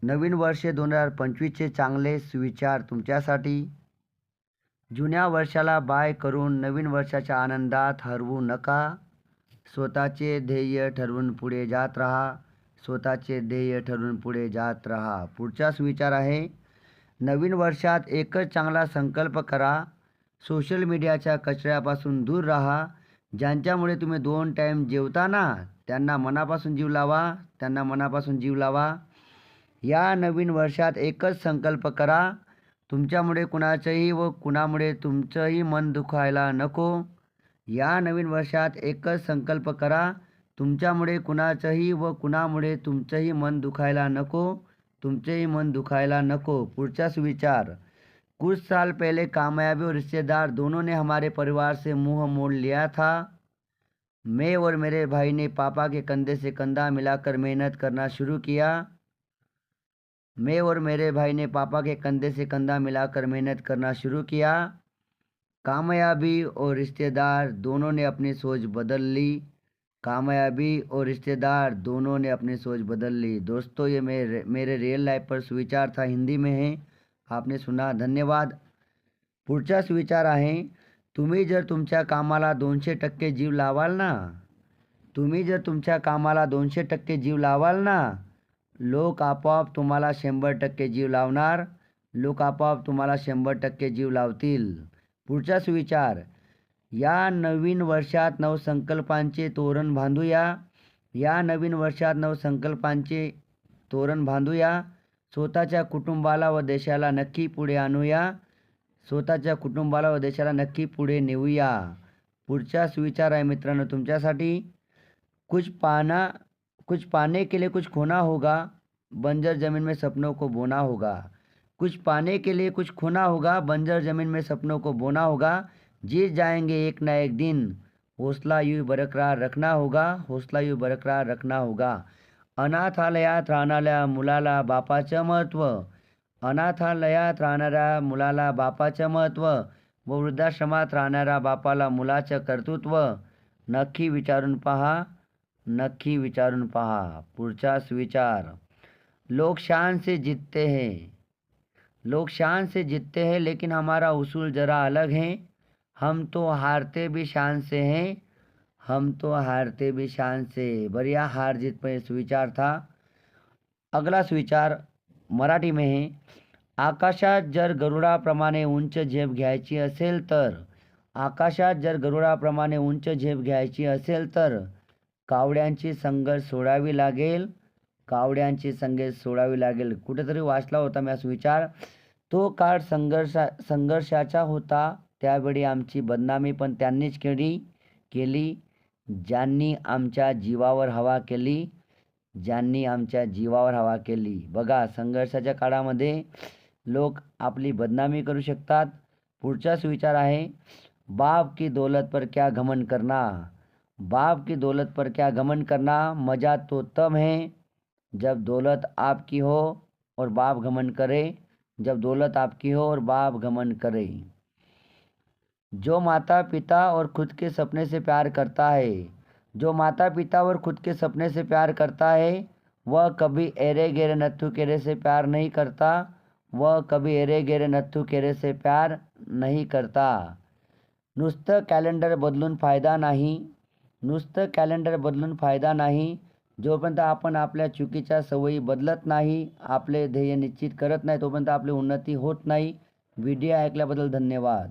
नवीन वर्ष 2025चे चांगले सुविचार तुमच्यासाठी. जुन्या वर्षाला बाय करून नवीन वर्षाच्या आनंदात हरवू नका. स्वतःचे ध्येय ठरवून पुढे जात राहा. स्वतःचे ध्येय ठरवून पुढे जात राहा. पुढचा सुविचार आहे, नवीन वर्षात एकच चांगला संकल्प करा. सोशल मीडियाच्या कचऱ्यापासून दूर राहा. ज्यांच्यामुळे तुम्ही 2 टाईम जेवता ना, त्यांना मनापासून जीव लावा. त्यांना मनापासून जीव लावा. या नवीन वर्षात एकच संकल्प करा, तुमच्यामुळे कुणाचंही व कुणामुळे तुमचंही मन दुखायला नको. या नवीन वर्षात एकच संकल्प करा, तुमच्यामुळे कुणाचंही व कुणामुळे तुमचंही मन दुखायला नको. तुमचेही मन दुखायला नको. पुढचा सुविचार, कुछ साल पहले कामयाबी और रिश्तेदार दोनों ने हमारे परिवार से मुंह मोड़ लिया था. मैं और मेरे भाई ने पापा के कंधे से कंधा मिलाकर मेहनत करना शुरू किया. मैं और मेरे भाई ने पापा के कंधे से कंधा मिलाकर मेहनत करना शुरू किया. कामयाबी और रिश्तेदार दोनों ने अपनी सोच बदल ली. कामयाबी और रिश्तेदार दोनों ने अपनी सोच बदल ली. दोस्तों, ये मेरे रियल लाइफ पर सुविचार था, हिंदी में है. आपने सुना, धन्यवाद. पुढचा सुविचार आहे, तुम्ही जर तुमच्या कामाला 200% जीव लावाल ना, तुम्ही जर तुमच्या कामाला 200% जीव लावाल ना, लोक आपोआप तुम्हाला 100% जीव लावणार. लोक आपोआप तुम्हाला 100% जीव लावतील. पुढचा सुविचार, या नवीन वर्षात नवसंकल्पांचे तोरण बांधूया. या नवीन वर्षात नवसंकल्पांचे तोरण बांधूया. स्वतःच्या कुटुंबाला व देशाला नक्की पुढे आणूया. स्वतःच्या कुटुंबाला व देशाला नक्की पुढे नेऊया. पुढचा सुविचार आहे मित्रांनो तुमच्यासाठी, कुछ पाने के लिए कुछ खोना होगा, बंजर ज़मीन में सपनों को बोना होगा. कुछ पाने के लिए कुछ खोना होगा, बंजर ज़मीन में सपनों को बोना होगा. जीत जाएंगे एक ना एक दिन, हौसला यूँ बरकरार रखना होगा. हौसला यूँ बरकरार रखना होगा. अनाथालयात राहणाऱ्या मुलाला बापाचं महत्त्व. अनाथालयात राहणाऱ्या मुलाला बापाचं महत्त्व व वृद्धाश्रमात राहणाऱ्या बापाला मुलाचं कर्तृत्व नक्की विचारून पहा. नक्की विचारून पहा. पुढचा सुविचार, लोग शान से जीतते हैं. लोग शान से जीतते हैं लेकिन हमारा उसूल ज़रा अलग है. हम तो हारते भी शान से हैं. हम तो हारते भी शान से. बढ़िया, हार जीत पर सुविचार था. अगला सुविचार मराठी में है, आकाशात जर गरुडाप्रमाणे उंच झेप घ्यायची असेल तर, आकाशात जर गरुडाप्रमाणे उंच झेप घ्यायची असेल तर कावड्यांची संगत सोडावी लागेल. कावड्यांची संगत सोडावी लागेल. कुठेतरी वाचला होता मी हा सुविचार. तो काळ संघर्षाचा होता. त्यावेळी आमची बदनामी पण त्यांनीच केली ज्यांनी आमच्या जीवावर हवा केली. ज्यांनी आमच्या जीवावर हवा केली. बघा, संघर्षाच्या काळामध्ये लोक आपली बदनामी करू शकतात. पुढचा सुविचार आहे, बाप की दौलत पर क्या घमंड करना. बाप की दौलत पर क्या घमंड करना. मज़ा तो तब है जब दौलत आपकी हो और बाप घमंड करे. जब दौलत आपकी हो और बाप घमंड करे. जो माता पिता और खुद के सपने से प्यार करता है, जो माता पिता और खुद के सपने से प्यार करता है, वह कभी एरे गेरे नत्थु केरे से प्यार नहीं करता. वह कभी एरे गेरे नत्थु केरे से प्यार नहीं करता. नुसतं कॅलेंडर बदलून फायदा नाही. नुसतं कॅलेंडर बदलून फायदा नाही. जोपर्यंत आपण आपल्या चुकीच्या सवयी बदलत नाही, आपले ध्येय निश्चित करत नाही, तोपर्यंत आपली उन्नती होत नाही. व्हिडिओ ऐकल्याबद्दल धन्यवाद.